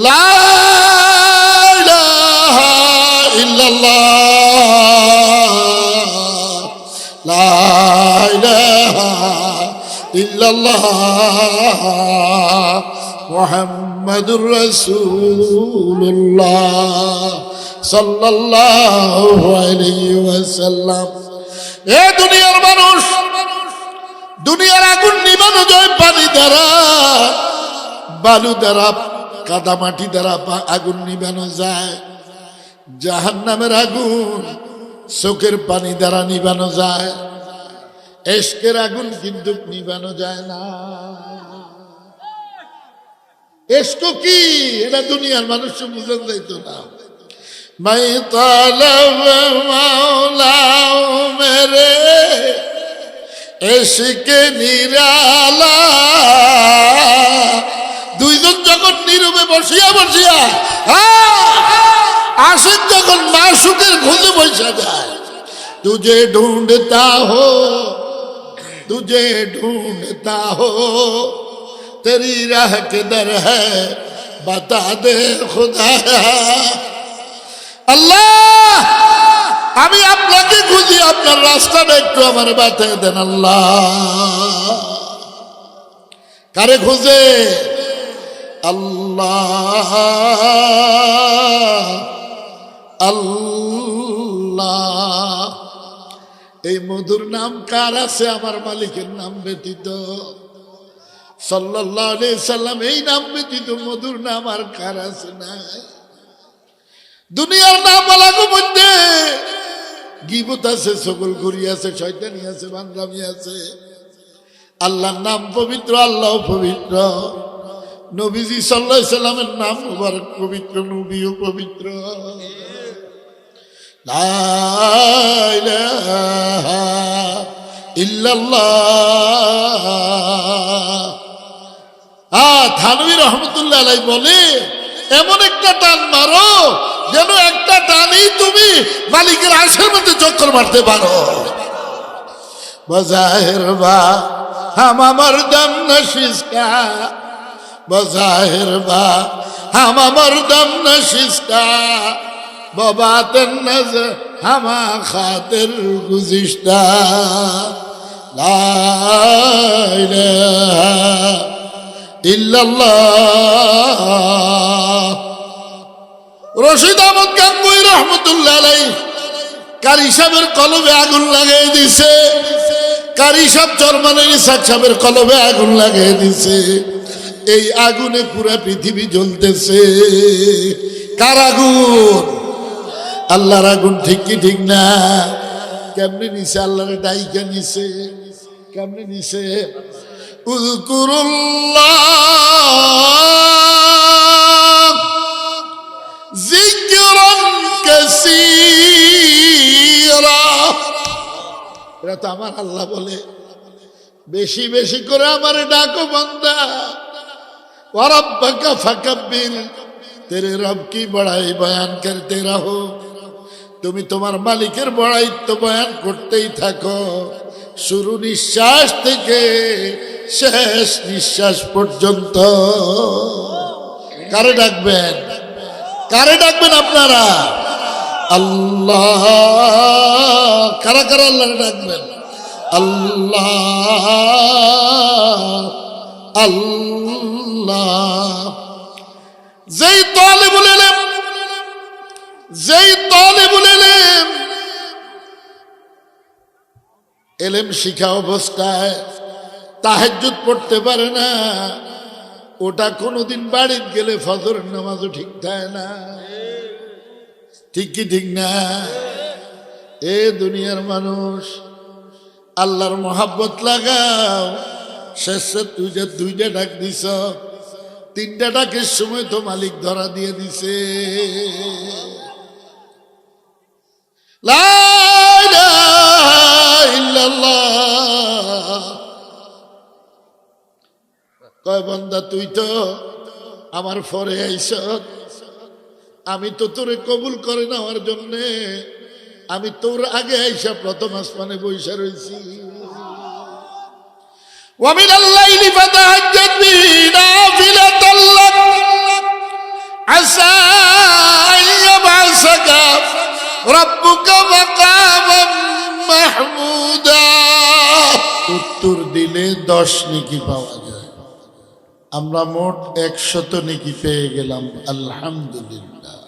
লা ইলাহা ইল্লাল্লাহ, লা ইলাহা ইল্লাল্লাহ, মুহাম্মাদুর রাসূলুল্লাহ সাল্লাল্লাহু আলাইহি ওয়াসাল্লাম। এ দুনিয়ার মানুষ, দুনিয়ার আগুন নিবানো যায় পানি দ্বারা, বালু দ্বারা, কাদামাটি দ্বারা আগুন নিবানো যায়। জাহান্নামের আগুন চোখের পানি দ্বারা নিবানো যায়, ইশকের আগুন কিন্তু নিবানো যায় না। ইশক কি এটা দুনিয়ার মানুষ বুঝে যাইতো না। मैं तलब मौलाओ मेरे इश्क निराला। দুইজন যখন নীরবে বসিয়া বসিয়া আশিক যখন মাসুকের খোঁজে বসে যায়, तुझे ढूंढता हो, तुझे ढूंढता हो, तेरी राह किधर है बता दे खुदा। আল্লাহ, আমি আপনাকে খুঁজি, আপনার রাস্তাটা একটু আমার বাতায় দেন। আল্লাহ কারে খুঁজে? আল্লাহ আল্লাহ। এই মধুর নাম কার আছে আমার মালিকের নাম ব্যতীত? সাল্লাল্লাহু আলাইহি সাল্লাম এই নাম ব্যতীত মধুর নাম আর কার আছে? না। দুনিয়ার নাম বলার মধ্যে গীবত আছে, চগলখড়ি আছে, শয়তানি আছে, বান্দামি আছে। আল্লাহর নাম পবিত্র, আল্লাহ পবিত্র, নবীজি সাল্লাল্লাহু আলাইহি সাল্লামের নাম মুবারক পবিত্র, নবীও পবিত্র। লা ইলাহা ইল্লাল্লাহ। থানভী রহমতুল্লাহ আলাইহি বলে, এমন একটা টান মারো যেন একটা টানেই তুমি মালিকের আরশের মধ্যে চক্কর মারতে পারো। বজাহির বা হামা মরদম নশিস্কা, বজাহির বা হামা মরদম নশিস্কা, বাবাতেন নজর হামা খাতির গুজিশতা। লা ইলাহা ইল্লাল্লাহ। রশিদ আহমদ গাঙ্গুহি রহমতুল্লাহ আলাইহি কারি সাহেবের কলবে আগুন লাগাই দিছে। কারি সাহেব চরমানের ইসাক সাহেবের কলবে আগুন লাগাই দিছে। এই আগুনে পুরা পৃথিবী জ্বলতেছে। কার আগুন? আল্লাহর আগুন। ঠিক কি ঠিক না? কেমনে নিছে? আল্লাহর ডাইকা নিছে। কেমনে নিছে? উযকুরুল্লাহ যিকরান কাসীরা। এটা তো আমার আল্লাহ বলে, বেশি বেশি করে আমারে ডাকো বান্দা। ওয়া রাব্বাকা ফাকাব্বির, তেরে রব কি বড়াই বয়ান করতে রহো। তুমি তোমার মালিকের বড়াইত্ব বয়ান করতেই থাকো, শুরু নিঃশ্বাস থেকে শেষ নিঃশ্বাস পর্যন্ত। কারে ডাকবেন? কারে ডাকবেন আপনারা? আল্লাহ। কারা কারা আল্লাহ ডাকবেন? আল্লাহ আল্লাহ। যেই তালিবুল ইলম, যেই তালিবুল ইলম ইলম শিখা অবস্থায় তাহাজ্জুদ পড়তে পারে না, ওটা কোনোদিন বাড়িতে গেলে ফজরের নামাজও ঠিক থাকে না। ঠিক কি ঠিক না? এ দুনিয়ার মানুষ, আল্লাহর মোহাব্বত লাগাও। শেষে তুই যে দুইটা ডাক দিছ, তিনটা ডাকের সময় তো মালিক ধরা দিয়ে দিছে। লা ইলাহা ইল্লাল্লাহ। কয় বান্দা, তুই তো আমার পরে আইছ, আমি তো তোরে কবুল করে নেওয়ার জন্যে আমি তোর আগে আইসা প্রথম আসমানে বইসা রয়েছি। ومن الليل فتهجد به نافلة لك রব্বুকা মাকামান মাহমুদা। উত্তর দিলে 10 নেকি পাওয়া যায়। আমরা মোট 100 নেকি পেয়ে গেলাম, আলহামদুলিল্লাহ।